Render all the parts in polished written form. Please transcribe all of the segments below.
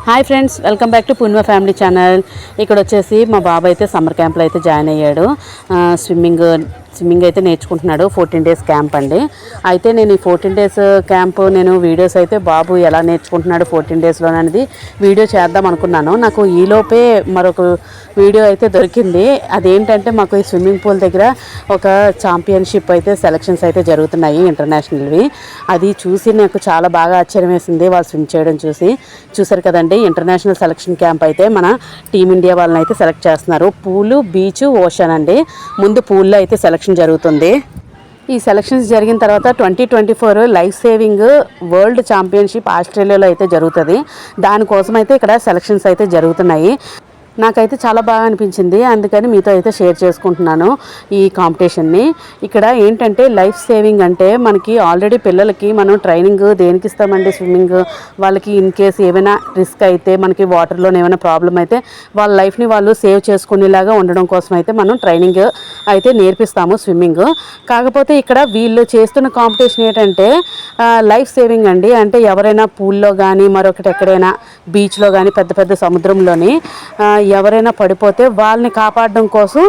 Hi friends, welcome back to Purnima family channel. ఇక్కడ వచ్చేసి మా బాబు అయితే సమ్మర్ క్యాంప్లో అయితే జాయిన్ అయ్యాడు. స్విమ్మింగ్ అయితే నేర్చుకుంటున్నాడు. 14 days క్యాంప్ అండి. అయితే నేను ఈ 14 days క్యాంప్ నేను వీడియోస్ అయితే బాబు ఎలా నేర్చుకుంటున్నాడు 14 daysలో అనేది వీడియో చేద్దాం అనుకున్నాను. నాకు ఈలోపే మరొక వీడియో అయితే దొరికింది. అదేంటంటే మాకు ఈ స్విమ్మింగ్ పూల్ దగ్గర ఒక ఛాంపియన్షిప్ అయితే సెలక్షన్స్ అయితే జరుగుతున్నాయి, ఇంటర్నేషనల్వి. అది చూసి నాకు చాలా బాగా ఆశ్చర్యం వేసింది వాళ్ళు స్విమ్ చేయడం చూసారు కదండి. ఇంటర్నేషనల్ సెలక్షన్ క్యాంప్ అయితే మన టీమిండియా వాళ్ళని అయితే సెలెక్ట్ చేస్తున్నారు. పూలు, బీచ్, ఓషన్ అండి. ముందు పూల్లో అయితే సెలక్షన్ జరుగుతుంది. ఈ సెలక్షన్స్ జరిగిన తర్వాత 2024 లైఫ్ సేవింగ్ వరల్డ్ ఛాంపియన్షిప్ ఆస్ట్రేలియాలో అయితే జరుగుతుంది. దానికోసం అయితే ఇక్కడ సెలక్షన్స్ అయితే జరుగుతున్నాయి. నాకైతే చాలా బాగా అనిపించింది, అందుకని మీతో అయితే షేర్ చేసుకుంటున్నాను ఈ కాంపిటీషన్ని. ఇక్కడ ఏంటంటే లైఫ్ సేవింగ్ అంటే మనకి ఆల్రెడీ పిల్లలకి మనం ట్రైనింగ్ దేనికి ఇస్తామండి, స్విమ్మింగ్. వాళ్ళకి ఇన్ కేస్ ఏమైనా రిస్క్ అయితే, మనకి వాటర్లో ఏమైనా ప్రాబ్లం అయితే వాళ్ళ లైఫ్ని వాళ్ళు సేవ్ చేసుకునేలాగా ఉండడం కోసం అయితే మనం ట్రైనింగ్ అయితే నేర్పిస్తాము స్విమ్మింగ్. కాకపోతే ఇక్కడ వీళ్ళు చేస్తున్న కాంపిటీషన్ ఏంటంటే లైఫ్ సేవింగ్ అండి. అంటే ఎవరైనా పూల్లో కానీ మరొకటి ఎక్కడైనా బీచ్లో కానీ పెద్ద పెద్ద సముద్రంలోని ఎవరైనా పడిపోతే వాళ్ళని కాపాడడం కోసం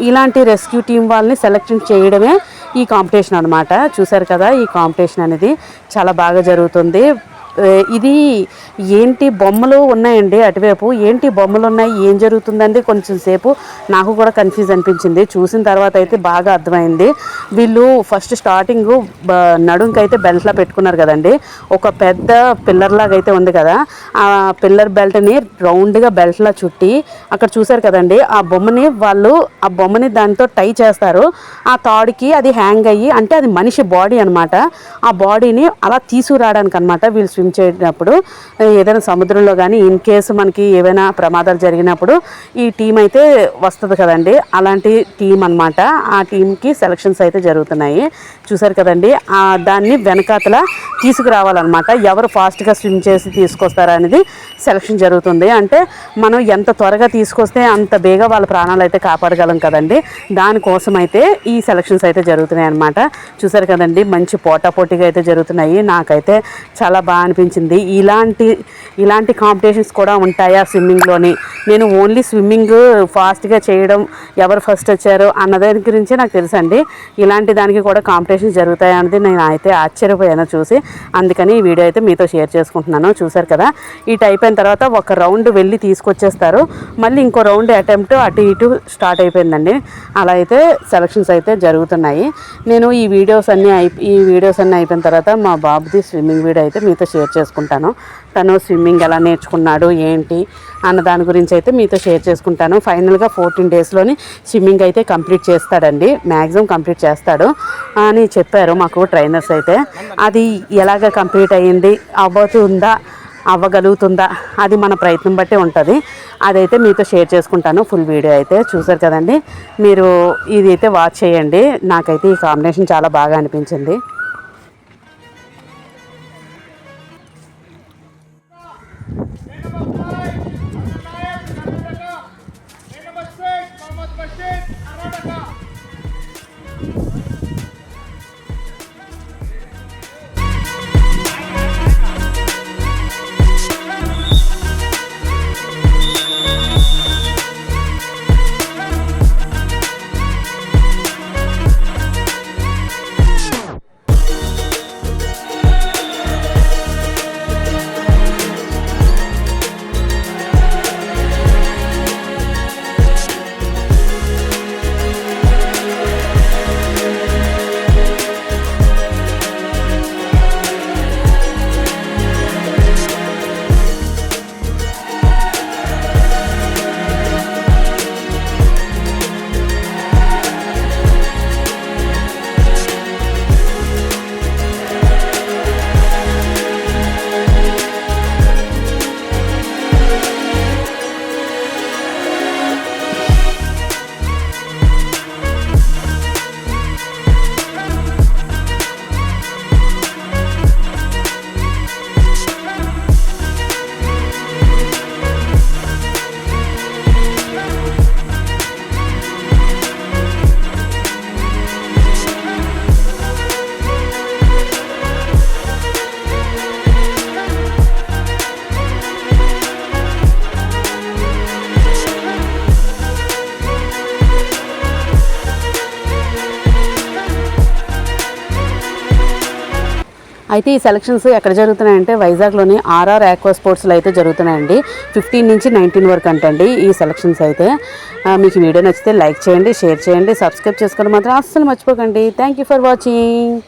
ఇలాంటి రెస్క్యూ టీం వాళ్ళని సెలెక్షన్ చేయడమే ఈ కాంపిటీషన్ అనమాట. చూసారు కదా, ఈ కాంపిటీషన్ అనేది చాలా బాగా జరుగుతుంది. ఇది ఏంటి బొమ్మలు ఉన్నాయండి అటువైపు, ఏంటి బొమ్మలు ఉన్నాయి, ఏం జరుగుతుందండి కొంచెం సేపు నాకు కూడా కన్ఫ్యూజ్ అనిపించింది. చూసిన తర్వాత అయితే బాగా అర్థమైంది. వీళ్ళు ఫస్ట్ స్టార్టింగ్ నడుంకైతే బెల్ట్లా పెట్టుకున్నారు కదండి. ఒక పెద్ద పిల్లర్ లాగా అయితే ఉంది కదా, ఆ పిల్లర్ బెల్ట్ని రౌండ్గా బెల్ట్లా చుట్టి అక్కడ చూసారు కదండి, ఆ బొమ్మని దాంతో టై చేస్తారు. ఆ తాడుకి అది హ్యాంగ్ అయ్యి, అంటే అది మనిషి బాడీ అనమాట. ఆ బాడీని అలా తీసుకురావడానికి అనమాట వీళ్ళు స్విమ్ చేసినప్పుడు. ఏదైనా సముద్రంలో కానీ ఇన్ కేసు మనకి ఏవైనా ప్రమాదాలు జరిగినప్పుడు ఈ టీం అయితే వస్తుంది కదండి, అలాంటి టీం అనమాట. ఆ టీంకి సెలక్షన్స్ అయితే జరుగుతున్నాయి. చూసారు కదండి, దాన్ని వెనకాతల తీసుకురావాలన్నమాట. ఎవరు ఫాస్ట్గా స్విమ్ చేసి తీసుకొస్తారా అనేది సెలక్షన్ జరుగుతుంది. అంటే మనం ఎంత త్వరగా తీసుకొస్తే అంత బేగా వాళ్ళ ప్రాణాలు అయితే కాపాడగలం కదండి. దానికోసం అయితే ఈ సెలక్షన్స్ అయితే జరుగుతున్నాయి అనమాట. చూసారు కదండి, మంచి పోటాపోటీగా అయితే జరుగుతున్నాయి. నాకైతే చాలా బాగా అనిపించింది. ఇలాంటి కాంపిటీషన్స్ కూడా ఉంటాయా స్విమ్మింగ్లోని. నేను ఓన్లీ స్విమ్మింగ్ ఫాస్ట్గా చేయడం, ఎవరు ఫస్ట్ వచ్చారు అన్న దాని గురించి నాకు తెలుసండి. ఇలాంటి దానికి కూడా కాంపిటీషన్స్ జరుగుతాయి అన్నది నేను అయితే ఆశ్చర్యపోయాను చూసి. అందుకని ఈ వీడియో అయితే మీతో షేర్ చేసుకుంటున్నాను. చూసారు కదా, ఇటు అయిపోయిన తర్వాత ఒక రౌండ్ వెళ్ళి తీసుకొచ్చేస్తారు. మళ్ళీ ఇంకో రౌండ్ అటెంప్ట్ అటు ఇటు స్టార్ట్ అయిపోయిందండి. అలా అయితే సెలక్షన్స్ అయితే జరుగుతున్నాయి. నేను ఈ వీడియోస్ అన్నీ అయిపోయిన తర్వాత మా బాబుది స్విమ్మింగ్ వీడియో అయితే మీతో షేర్ చేసుకుంటాను. తను స్విమ్మింగ్ ఎలా నేర్చుకున్నాడు ఏంటి అన్న దాని గురించి అయితే మీతో షేర్ చేసుకుంటాను. ఫైనల్గా 14 daysలోని స్విమ్మింగ్ అయితే కంప్లీట్ చేస్తాడండి, మ్యాక్సిమం కంప్లీట్ చేస్తాడు అని చెప్పారు మాకు ట్రైనర్స్ అయితే. అది ఎలాగ కంప్లీట్ అయ్యింది, అవ్వగలుగుతుందా అది మన ప్రయత్నం బట్టి ఉంటుంది. అదైతే మీతో షేర్ చేసుకుంటాను. ఫుల్ వీడియో అయితే చూసారు కదండి, మీరు ఇది అయితే వాచ్ చేయండి. నాకైతే ఈ కాంబినేషన్ చాలా బాగా అనిపించింది. అయితే ఈ సెలక్షన్స్ ఎక్కడ జరుగుతున్నాయంటే వైజాగ్లోని ఆర్ఆర్ ఆక్వా స్పోర్ట్స్లో అయితే జరుగుతున్నాయండి. 15 నుంచి 19 వరకు అంటండి ఈ సెలక్షన్స్ అయితే. మీకు వీడియో నచ్చితే లైక్ చేయండి, షేర్ చేయండి, సబ్స్క్రైబ్ చేసుకోవడం మాత్రం అస్సలు మర్చిపోకండి. Thank you for watching.